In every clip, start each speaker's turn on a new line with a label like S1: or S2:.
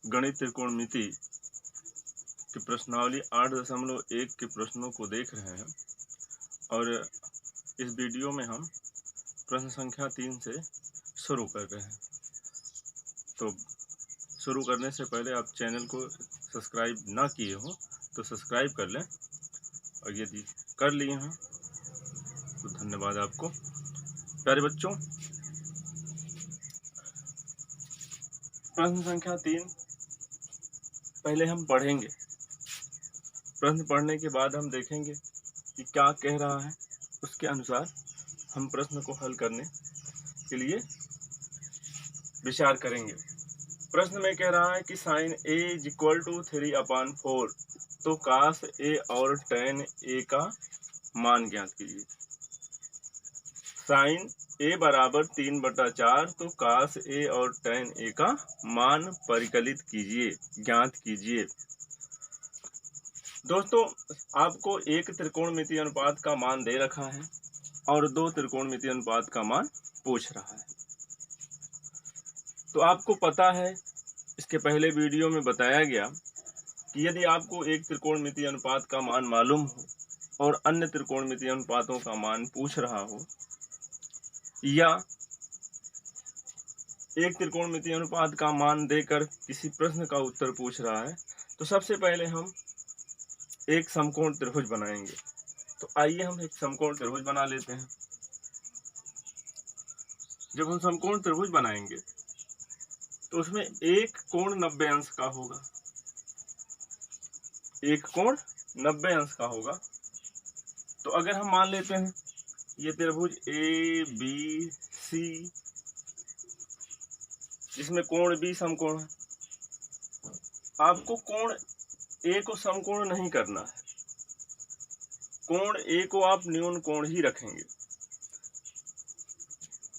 S1: गणित त्रिकोणमिति की प्रश्नावली 8.1 के प्रश्नों को देख रहे हैं और इस वीडियो में हम प्रश्न संख्या 3 से शुरू कर रहे हैं। तो शुरू करने से पहले आप चैनल को सब्सक्राइब ना किए हो तो सब्सक्राइब कर लें, और यदि कर लिए हैं तो धन्यवाद आपको। प्यारे बच्चों, प्रश्न संख्या 3 पहले हम पढ़ेंगे। प्रश्न पढ़ने के बाद हम देखेंगे कि क्या कह रहा है, उसके अनुसार हम प्रश्न को हल करने के लिए विचार करेंगे। प्रश्न में कह रहा है कि sin a is equal to 3/4, तो cos a और tan a का मान ज्ञात कीजिए। sin a बराबर 3/4, तो cos a और tan a का मान परिकलित कीजिए, ज्ञात कीजिए। दोस्तों, आपको एक त्रिकोणमितीय अनुपात का मान दे रखा है और दो त्रिकोणमितीय अनुपात का मान पूछ रहा है। तो आपको पता है, इसके पहले वीडियो में बताया गया कि यदि आपको एक त्रिकोणमितीय अनुपात का मान मालूम हो और अन्य त्रिकोणमितीय अनुपातों का मान पूछ रहा हो, या एक त्रिकोणमितीय अनुपात का मान देकर किसी प्रश्न का उत्तर पूछ रहा है, तो सबसे पहले हम एक समकोण त्रिभुज बनाएंगे। तो आइए हम एक समकोण त्रिभुज बना लेते हैं। जब हम समकोण त्रिभुज बनाएंगे तो उसमें एक कोण 90 अंश का होगा, एक कोण 90 अंश का होगा। तो अगर हम मान लेते हैं ये त्रिभुज ए बी सी, जिसमें कोण बी समकोण है, आपको कोण ए को समकोण नहीं करना है, कोण ए को आप न्यून कोण ही रखेंगे,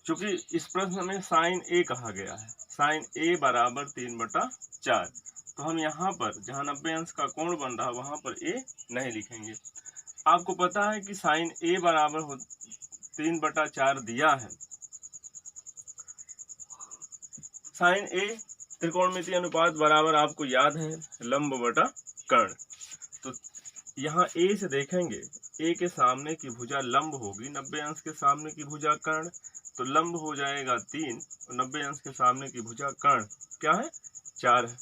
S1: क्योंकि इस प्रश्न में साइन ए कहा गया है। साइन ए बराबर 3/4, तो हम यहाँ पर जहाँ 90 अंश का कोण बन रहा है वहां पर ए नहीं लिखेंगे। आपको पता है कि साइन ए बराबर 3/4 दिया है। साइन ए त्रिकोणमितीय अनुपात बराबर आपको याद है लंब बटा कर्ण। तो यहाँ ए से देखेंगे, ए के सामने की भुजा लंब होगी, 90 अंश के सामने की भुजा कर्ण, तो लंब हो जाएगा 3 और 90 अंश के सामने की भुजा कर्ण क्या है, 4 है।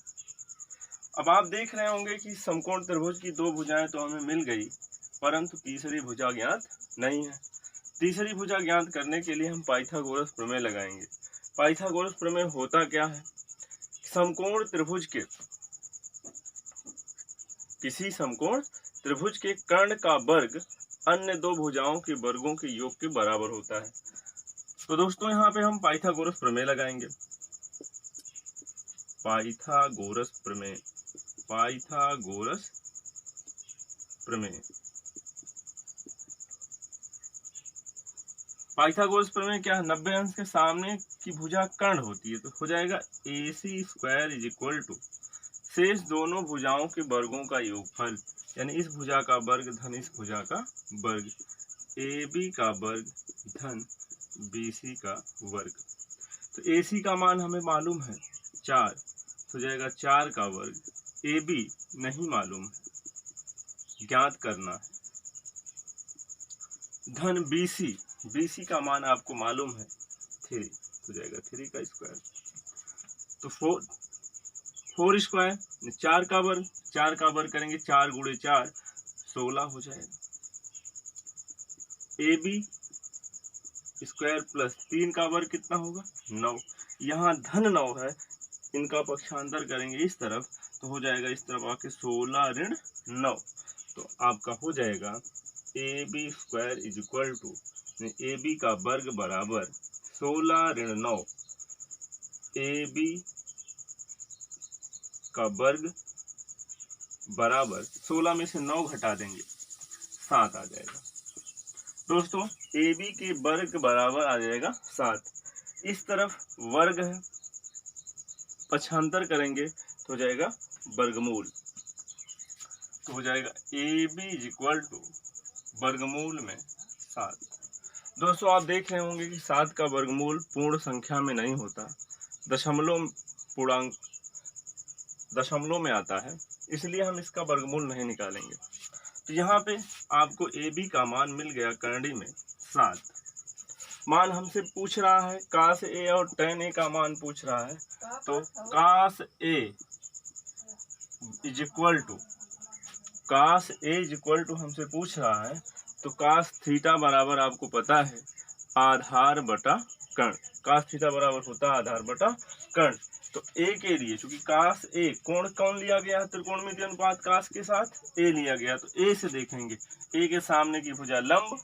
S1: अब आप देख रहे होंगे कि समकोण त्रिभुज की दो भुजाएं तो हमें मिल गई, परंतु तीसरी भुजा ज्ञात नहीं है। तीसरी भुजा ज्ञात करने के लिए हम पाइथागोरस प्रमेय लगाएंगे। पाइथागोरस प्रमेय होता क्या है, समकोण त्रिभुज के, किसी समकोण त्रिभुज के कर्ण का वर्ग अन्य दो भुजाओं के वर्गों के योग के बराबर होता है। तो दोस्तों, यहाँ पे हम पाइथागोरस प्रमेय लगाएंगे। पाइथागोरस प्रमेय, पाइथागोरस प्रमेय, पाइथागोरस प्रमेय क्या है, 90 अंश के सामने की भुजा कर्ण होती है, तो हो जाएगा AC² इज इक्वल टू शेष दोनों भुजाओं के वर्गों का योगफल, यानी इस भुजा का वर्ग धन इस भुजा का वर्ग, AB का वर्ग धन BC का वर्ग। तो AC का मान हमें मालूम है 4, तो जाएगा 4 का वर्ग, AB नहीं मालूम है, ज्ञात करना है, धन BC का मान आपको मालूम है 3, तो जाएगा 3 का स्क्वायर। तो 4 स्क्वायर 4 का वर्ग, 4 का वर्ग करेंगे 4 गुणे 4 16 हो जाएगा। AB स्क्वायर प्लस 3 का वर्ग कितना होगा 9, यहाँ धन 9 है, इनका पक्षांतर करेंगे इस तरफ तो हो जाएगा इस तरफ आके 16 ऋण 9, तो आपका हो जाएगा AB² is equal to AB का वर्ग बराबर 16 ऋण 9, AB का वर्ग बराबर 16 में से 9 घटा देंगे 7 आ जाएगा। दोस्तों, AB के वर्ग बराबर आ जाएगा 7। इस तरफ वर्ग है, पक्षांतर करेंगे तो हो जाएगा वर्गमूल, तो हो जाएगा AB इज इक्वल टू वर्गमूल में 7। दोस्तों, आप देख रहे होंगे कि 7 का वर्गमूल पूर्ण संख्या में नहीं होता, दशमलव पूर्णांक दशमलव में आता है, इसलिए हम इसका वर्गमूल नहीं निकालेंगे। तो यहाँ पे आपको AB का मान मिल गया करंडी में 7। मान हमसे पूछ रहा है cos A और tan A का मान पूछ रहा है, तो cos A is equal to हमसे पूछ रहा है, तो cos थीटा बराबर आपको पता है आधार बटा कर्ण। cos थीटा बराबर होता है आधार बटा कर्ण। तो A के लिए चूंकि cos A कोण कौन लिया गया है, त्रिकोणमिति अनुपात cos के साथ A लिया गया, तो A से देखेंगे A के सामने की भुजा लंब,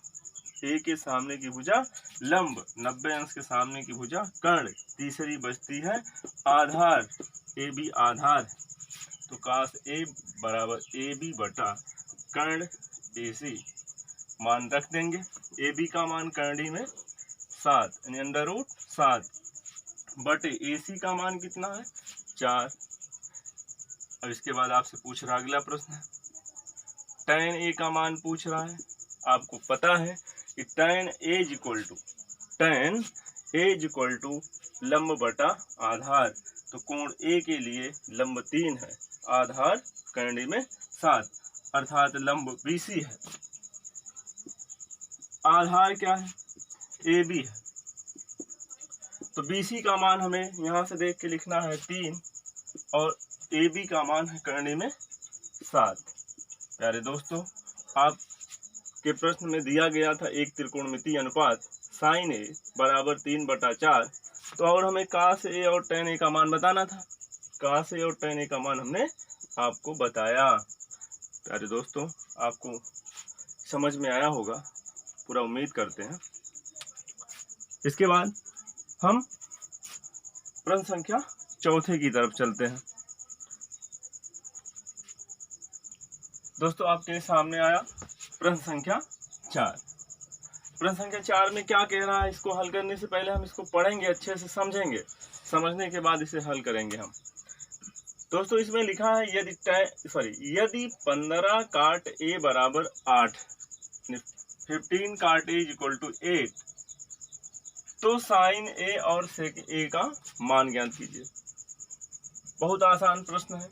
S1: A के सामने की भुजा लंब, 90 अंश के सामने की भुजा कर्ण, तीसरी बचती है आधार, AB आधार, तो cos A बराबर AB बटा कर्ण AC। मान रख देंगे, AB का मान करंडी में 7 यानी अंडर रूट 7 बटे AC का मान कितना है 4। अब इसके बाद आपसे पूछ रहा अगला प्रश्न, tan A का मान पूछ रहा है। आपको पता है कि tan A is equal to लंब बटा आधार, तो कोण A के लिए लंब 3 है, आधार करंडी में 7 अर्थात लंब BC है। आधार क्या है AB है, तो BC का मान हमें यहाँ से देख के लिखना है 3 और AB का मान है करंडी में 7। प्यारे दोस्तों, आपके प्रश्न में दिया गया था एक त्रिकोणमितीय अनुपात sin A बराबर 3/4, तो और हमें cos A और tan A का मान बताना था। cos A और tan A का मान हमने आपको बताया। प्यारे दोस्तों, आपको समझ में आया होगा, पूरा उम्मीद करते हैं। इसके बाद हम प्रश्न संख्या 4 की तरफ चलते हैं। दोस्तों, आपके सामने आया प्रश्न संख्या 4। प्रश्न संख्या 4 में क्या कह रहा है, इसको हल करने से पहले हम इसको पढ़ेंगे, अच्छे से समझेंगे, समझने के बाद इसे हल करेंगे हम। दोस्तों, इसमें लिखा है यदि 15 काट A बराबर 8, 15 काट A इज इक्वल टू 8, तो साइन A और सेक A का मान ज्ञात कीजिए। बहुत आसान प्रश्न है।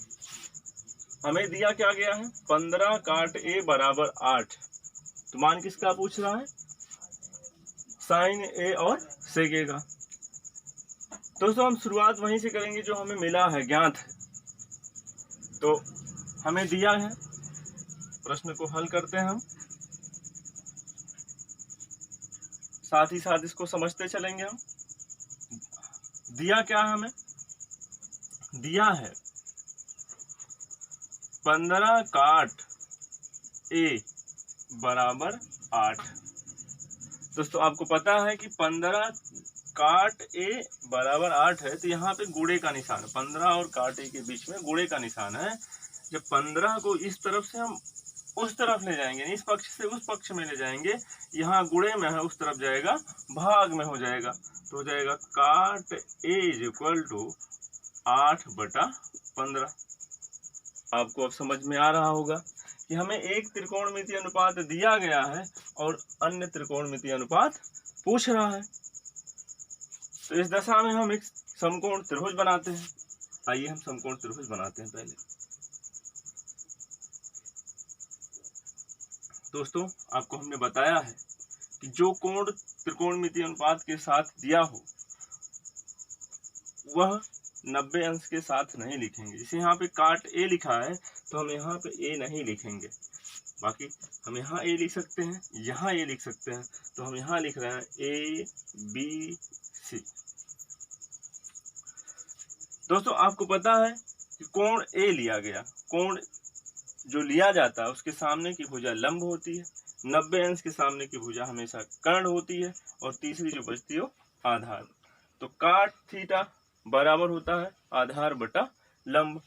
S1: हमें दिया क्या गया है 15 काट A बराबर 8, तो मान किसका पूछ रहा है साइन A और सेक A का। दोस्तों, हम शुरुआत वहीं से करेंगे जो हमें मिला है, ज्ञात है। तो हमें दिया है, प्रश्न को हल करते हैं हम, साथ ही साथ इसको समझते चलेंगे हम। दिया क्या है हमें, दिया है 15 काट A बराबर 8। दोस्तों, आपको पता है कि 15 काट A बराबर 8 है, तो यहाँ पे गुणे का निशान है, 15 और काट A के बीच में गुणे का निशान है। जब 15 को इस तरफ से हम उस तरफ ले जाएंगे, इस पक्ष से उस पक्ष में ले जाएंगे, यहाँ गुणे में है, उस तरफ जाएगा भाग में हो जाएगा, तो हो जाएगा काट A इज इक्वल टू 8/15। आपको अब समझ में आ रहा होगा कि हमें एक त्रिकोणमितीय अनुपात दिया गया है और अन्य त्रिकोणमितीय अनुपात पूछ रहा है। तो इस दशा में हम एक समकोण त्रिभुज बनाते हैं। आइए हम समकोण त्रिभुज बनाते हैं। पहले दोस्तों, आपको हमने बताया है कि जो कोण त्रिकोणमितीय अनुपात के साथ दिया हो वह 90 अंश के साथ नहीं लिखेंगे। जैसे यहाँ पे काट A लिखा है, तो हम यहाँ पे A नहीं लिखेंगे, बाकी हम यहाँ A लिख सकते हैं, यहाँ A लिख सकते हैं, तो हम यहाँ लिख रहे हैं ABC। दोस्तों, आपको पता है कि कोण A लिया गया, कोण जो लिया जाता है उसके सामने की भुजा लंब होती है, 90 अंश के सामने की भुजा हमेशा कर्ण होती है, और तीसरी जो बचती है आधार। तो काट थीटा बराबर होता है आधार बटा लंब।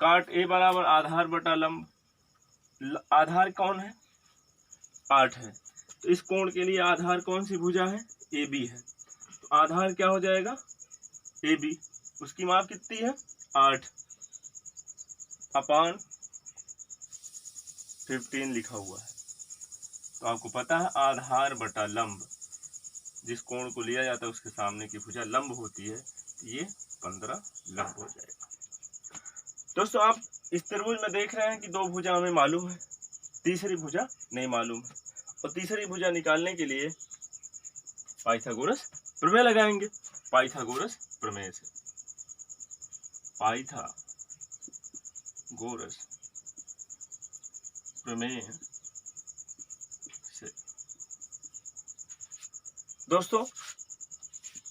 S1: काट A बराबर आधार बटा लंब। आधार कौन है 8 है, तो इस कोण के लिए आधार कौन सी भुजा है AB है, तो आधार क्या हो जाएगा AB। उसकी माप कितनी है 8 अपान 15 लिखा हुआ है। तो आपको पता है आधार बटा लंब, जिस कोण को लिया जाता है उसके सामने की भुजा लंब होती है, तो ये 15 लंब हो जाएगा। दोस्तों आप इस त्रिभुज में देख रहे हैं कि दो भुजा हमें मालूम है, तीसरी भुजा नहीं मालूम है, और तीसरी भुजा निकालने के लिए पाइथागोरस प्रमेय लगाएंगे। पाइथागोरस प्रमेय से, पाइथागोरस प्रमेय से दोस्तों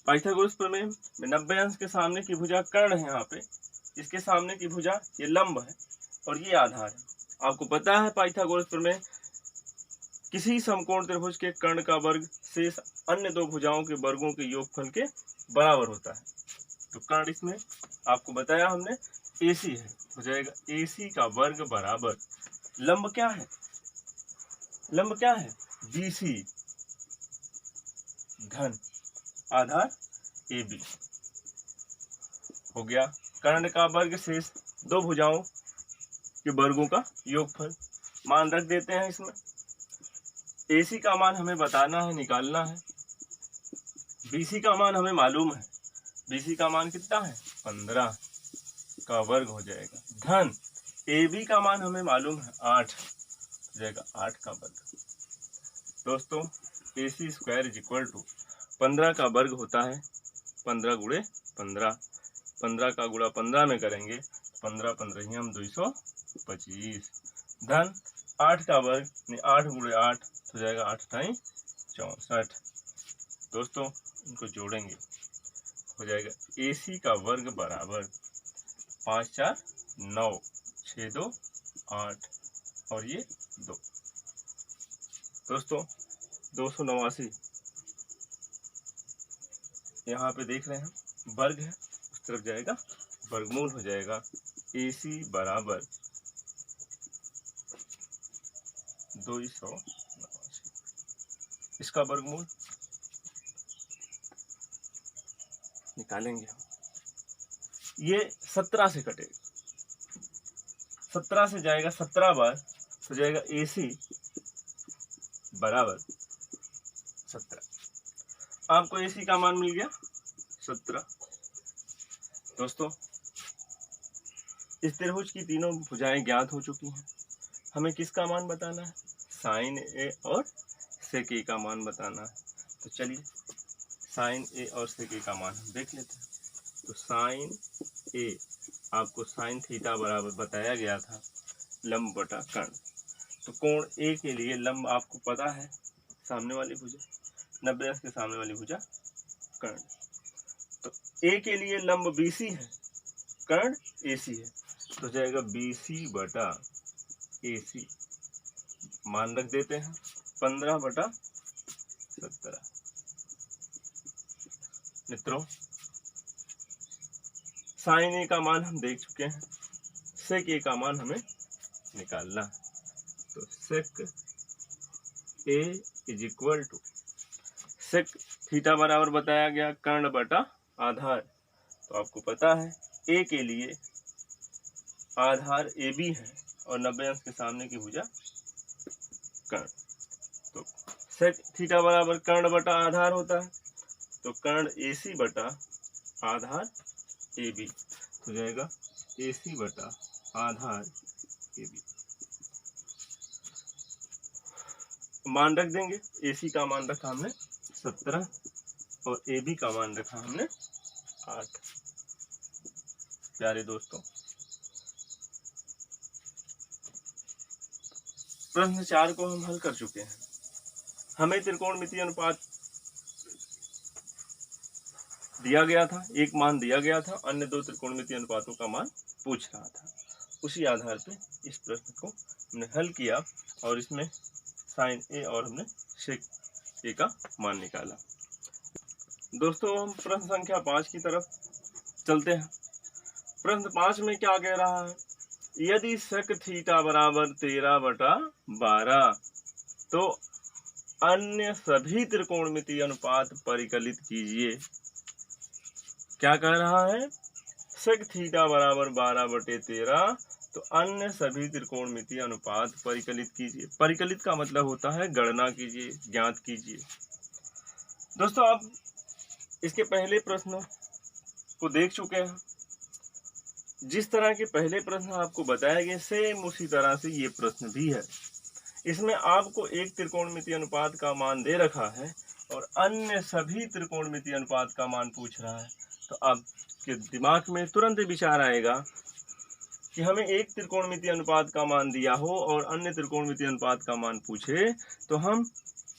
S1: पाइथागोरस प्रमेय में 90 अंश के सामने की भुजा कर्ण है, यहाँ पे इसके सामने की भुजा ये लंब है और ये आधार है। आपको पता है पाइथागोरस प्रमेय किसी समकोण त्रिभुज के कर्ण का वर्ग शेष अन्य दो भुजाओं के वर्गों के योगफल के बराबर होता है। तो कर्ण इसमें आपको बताया हमने AC है, हो जाएगा AC का वर्ग बराबर लंब क्या है, लंब क्या है BC घन आधार AB हो गया। कर्ण का वर्ग शेष दो भुजाओं के वर्गों का योगफल मान रख देते हैं। इसमें AC का मान हमें बताना है, निकालना है। BC का मान हमें मालूम है, BC का मान कितना है 15 का वर्ग हो जाएगा, धन AB का मान हमें मालूम है 8 हो जाएगा, 8 का वर्ग। दोस्तों AC square is equal to 15 का वर्ग होता है 15 गुणे 15, 15 का गुणा 15 में करेंगे 15 15 हम 225, धन 8 का वर्ग 8 गुणे 8 हो जाएगा 8 टाइम 64। दोस्तों इनको जोड़ेंगे हो जाएगा AC का वर्ग बराबर 5 4 9 6 2 8 और ये 2। दोस्तों 289 यहाँ पे देख रहे हैं वर्ग है, उस तरफ जाएगा वर्गमूल हो जाएगा AC बराबर 289, इसका वर्गमूल निकालेंगे हम। ये 17 से कटेगा, 17 से जाएगा 17 बार हो जाएगा AC बराबर 17। आपको AC का मान मिल गया 17। दोस्तों इस त्रिभुज की तीनों भुजाएं ज्ञात हो चुकी हैं। हमें किसका मान बताना है, साइन A और सेक A का मान बताना है। तो चलिए साइन A और सेक A का मान हम देख लेते हैं। तो साइन A आपको साइन थीटा बराबर बताया गया था लंब बटा कर्ण। तो कोण A के लिए लंब आपको पता है सामने वाली भुजा, 90 अंश के सामने वाली भुजा कर्ण। तो A के लिए लंब BC है, कर्ण AC है, तो जाएगा BC बटा AC, मान रख देते हैं 15 बटा 17। मित्रों साइन A का मान हम देख चुके हैं, सेक A का मान हमें निकालना है। तो sec A is equal to sec theta बराबर बताया गया कर्ण बटा आधार। तो आपको पता है A के लिए आधार AB है और 90 अंश के सामने की भुजा कर्ण। तो सेक थीटा बराबर कर्ण बटा आधार होता है, तो कर्ण AC बटा आधार AB हो जाएगा AC बटा आधार AB। मान रख देंगे, AC का मान रखा हमने 17 और AB का मान रखा हमने 8। प्यारे दोस्तों प्रश्न 4 को हम हल कर चुके हैं। हमें त्रिकोणमितीय अनुपात दिया गया था, एक मान दिया गया था, अन्य दो त्रिकोणमितीय अनुपातों का मान पूछ रहा था। उसी आधार पे इस प्रश्न को हमने हल किया और इसमें साइन A और हमने सेक A का मान निकाला। दोस्तों हम प्रश्न संख्या 5 की तरफ चलते हैं। प्रश्न 5 में क्या कह रहा है, यदि सेक थीटा बराबर 13 बटा 12 तो अन्य सभी त्रिकोणमितीय अनुपात परिकलित कीजिए। क्या कह रहा है, सेक थीटा बराबर 12 बटे 13 तो अन्य सभी त्रिकोणमितीय अनुपात परिकलित कीजिए। परिकलित का मतलब होता है गणना कीजिए, ज्ञात कीजिए। दोस्तों आप इसके पहले प्रश्नों को देख चुके हैं। जिस तरह के पहले प्रश्न आपको बताया गया सेम उसी तरह से ये प्रश्न भी है। इसमें आपको एक त्रिकोणमितीय अनुपात का मान दे रखा है और अन्य सभी त्रिकोणमितीय अनुपात का मान पूछ रहा है। तो आपके दिमाग में तुरंत विचार आएगा कि हमें एक त्रिकोणमितीय अनुपात का मान दिया हो और अन्य त्रिकोणमितीय अनुपात का मान पूछे तो हम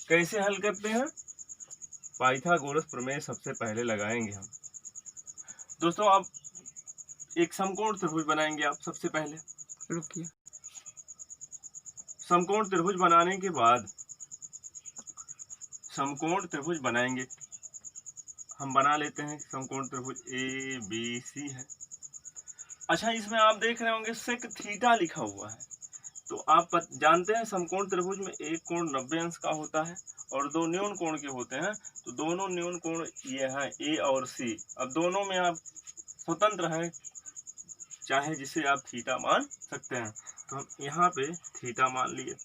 S1: कैसे हल करते हैं। पाइथागोरस प्रमेय सबसे पहले लगाएंगे हम। दोस्तों आप एक समकोण त्रिभुज बनाएंगे। आप सबसे पहले
S2: रुकिए,
S1: समकोण त्रिभुज बनाने के बाद समकोण त्रिभुज बनाएंगे। हम बना लेते हैं समकोण त्रिभुज ए बी सी है। अच्छा, इसमें आप देख रहे होंगे सेक थीटा लिखा हुआ है। तो आप जानते हैं समकोण त्रिभुज में एक कोण 90 अंश का होता है और दो न्यून कोण के होते हैं। तो दोनों न्यून कोण ये हैं ए और सी। अब दोनों में आप स्वतंत्र हैं, चाहे जिसे आप थीटा मान सकते हैं। तो हम यहाँ पे थीटा मान लिए।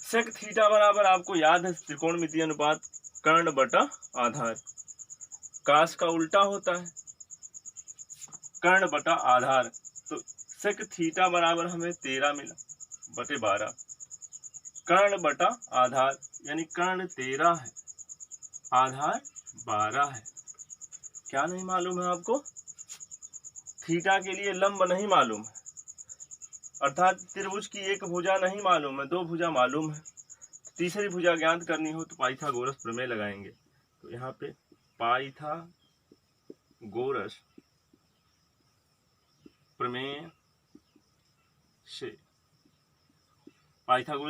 S1: सेक थीटा बराबर आपको याद है त्रिकोणमितीय अनुपात कर्ण बटा आधार। काश का उल्टा होता है कर्ण बटा आधार। तो सेक थीटा बराबर हमें 13 मिला बटे 12। कर्ण बटा आधार यानी कर्ण 13 है, आधार 12 है। क्या नहीं मालूम है आपको? थीटा के लिए लंब नहीं मालूम है, अर्थात त्रिभुज की एक भुजा नहीं मालूम है, दो भुजा मालूम है। तीसरी भुजा ज्ञात करनी हो तो पाइथागोरस प्रमेय लगाएंगे। तो यहाँ पे पाइथागोरस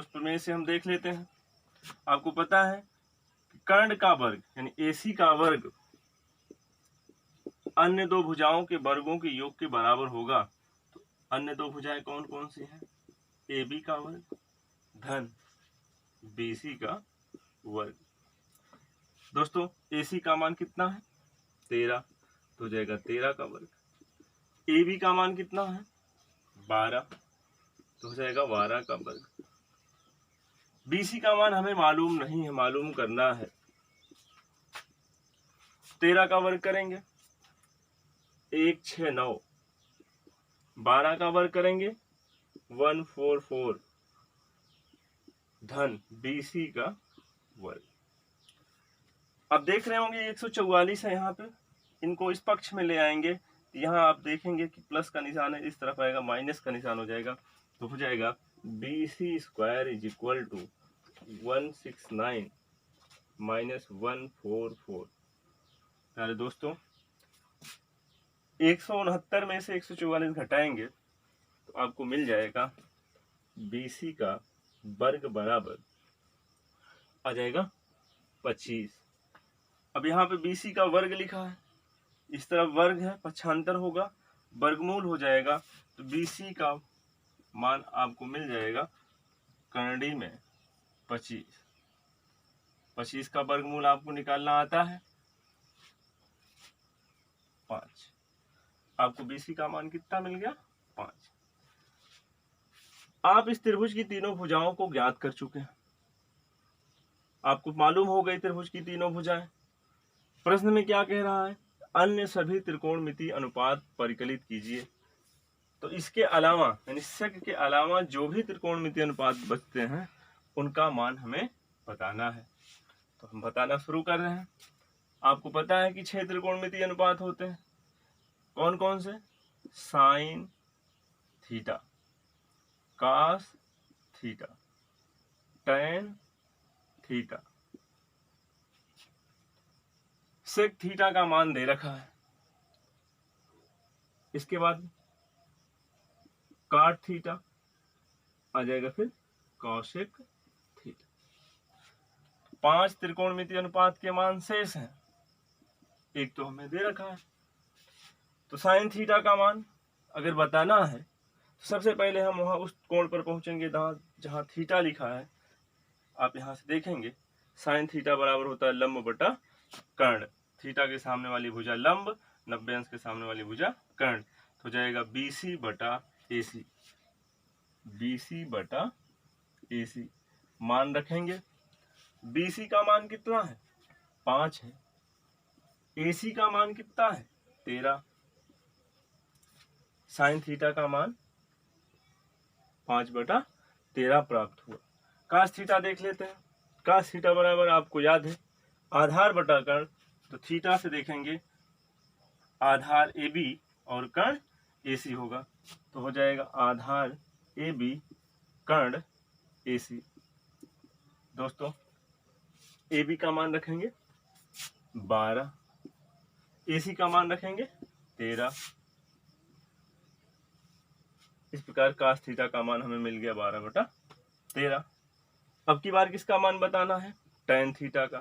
S1: प्रमेय से हम देख लेते हैं। आपको पता है कर्ण का वर्ग यानी AC का वर्ग अन्य दो भुजाओं के वर्गों के योग के बराबर होगा। तो अन्य दो भुजाएं कौन कौन सी हैं? AB का वर्ग धन BC का वर्ग। दोस्तों AC का मान कितना है? 13, तो हो जाएगा 13 का वर्ग। AB का मान कितना है? 12, तो हो जाएगा 12 का वर्ग। BC का मान हमें मालूम नहीं है, मालूम करना है। 13 का वर्ग करेंगे 169, 12 का वर्ग करेंगे 144 धन BC का वर्ग। अब देख रहे होंगे 144 है यहाँ पे, इनको इस पक्ष में ले आएंगे। यहाँ आप देखेंगे कि प्लस का निशान है, इस तरफ आएगा माइनस का निशान हो जाएगा। तो हो जाएगा BC square is equal to 169 minus 144। अरे दोस्तों 169 में से 144 घटाएंगे तो आपको मिल जाएगा BC का वर्ग बराबर आ जाएगा 25। अब यहाँ पे BC का वर्ग लिखा है, इस तरफ वर्ग है, पक्षांतर होगा, वर्गमूल हो जाएगा। तो BC का मान आपको मिल जाएगा करणी में 25। 25 का वर्गमूल आपको निकालना आता है 5। आपको BC का मान कितना मिल गया? 5। आप इस त्रिभुज की तीनों भुजाओं को ज्ञात कर चुके हैं। आपको मालूम हो गई त्रिभुज की तीनों भुजाएं। प्रश्न में क्या कह रहा है? अन्य सभी त्रिकोणमितीय अनुपात परिकलित कीजिए। तो इसके अलावा यानी सेक के अलावा जो भी त्रिकोणमितीय अनुपात बचते हैं उनका मान हमें बताना है। तो हम बताना शुरू कर रहे हैं। आपको पता है कि 6 त्रिकोणमितीय अनुपात होते हैं। कौन कौन से? Sine theta, cos theta, tan theta. Sec theta का मान दे रखा है। इसके बाद काट थीटा आ जाएगा, फिर कौशिक थीटा। 5 त्रिकोणमितीय अनुपात के मान शेष हैं, एक तो हमें दे रखा है। तो साइन थीटा का मान अगर बताना है तो सबसे पहले हम वहां उस कोण पर पहुंचेंगे जहां थीटा लिखा है। आप यहां से देखेंगे साइन थीटा बराबर होता है लंब बटा कर्ण। थीटा के सामने वाली भुजा लंब, 90 अंश के सामने वाली भुजा कर्ण। तो हो जाएगा BC बटा AC। BC बटा AC मान रखेंगे। BC का मान कितना है? 5 है। AC का मान कितना है? 13। साइन थीटा का मान 5/13 प्राप्त हुआ। कास थीटा देख लेते हैं। कास थीटा बराबर आपको याद है आधार बटा कर्ण, तो थीटा से देखेंगे आधार ए बी और कर्ण ए सी होगा, तो हो जाएगा आधार ए बी कर्ण ए सी। दोस्तों ए बी का मान रखेंगे 12, ए सी का मान रखेंगे 13। इस प्रकार कास थीटा का मान हमें मिल गया 12/13। अब की बार किसका मान बताना है? टैन थीटा का।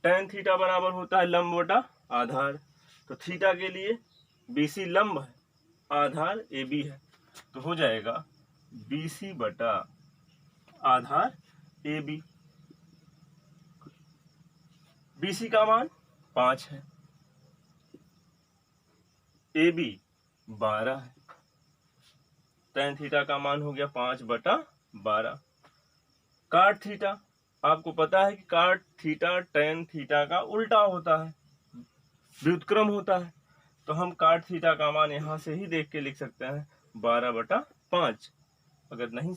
S1: टैन थीटा बराबर होता है लंब बटा आधार, तो थीटा के लिए BC लंब है, आधार AB है, तो हो जाएगा BC बटा आधार AB। BC का मान 5 है, AB 12 है, टैन थीटा का मान हो गया 5/12। काट थीटा, आपको पता है कि काट थीटा टैन थीटा का उल्टा होता है, व्युत्क्रम होता है, तो हम काट थीटा का मान यहाँ से ही देख के लिख सकते हैं 12/5। अगर नहीं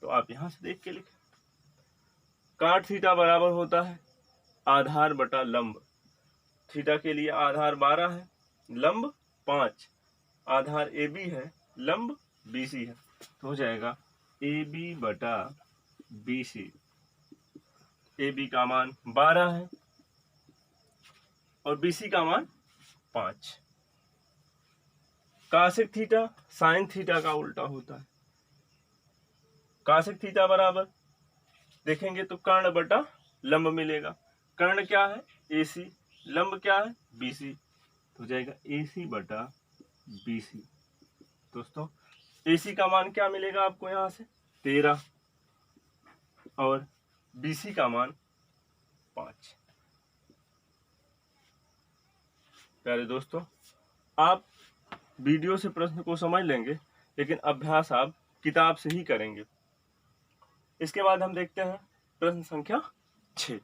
S1: तो आप यहाँ से देख के लिखें। काट थीटा बराबर होता है आधार बटा लंब। थीटा के लिए आधार 12 है, लंब 5, आधार AB है, लंब BC है, तो हो जाएगा AB बटा BC। AB का मान 12 है और BC का मान 5। कासेक थीटा साइन थीटा का उल्टा होता है। कासेक थीटा बराबर देखेंगे तो कर्ण बटा लंब मिलेगा। कर्ण क्या है? AC, लंब क्या है? BC, तो हो जाएगा AC बटा BC। दोस्तों AC का मान क्या मिलेगा आपको यहाँ से? 13 और BC का मान 5। प्यारे दोस्तों, आप वीडियो से प्रश्न को समझ लेंगे, लेकिन अभ्यास आप किताब से ही करेंगे। इसके बाद हम देखते हैं प्रश्न संख्या 6।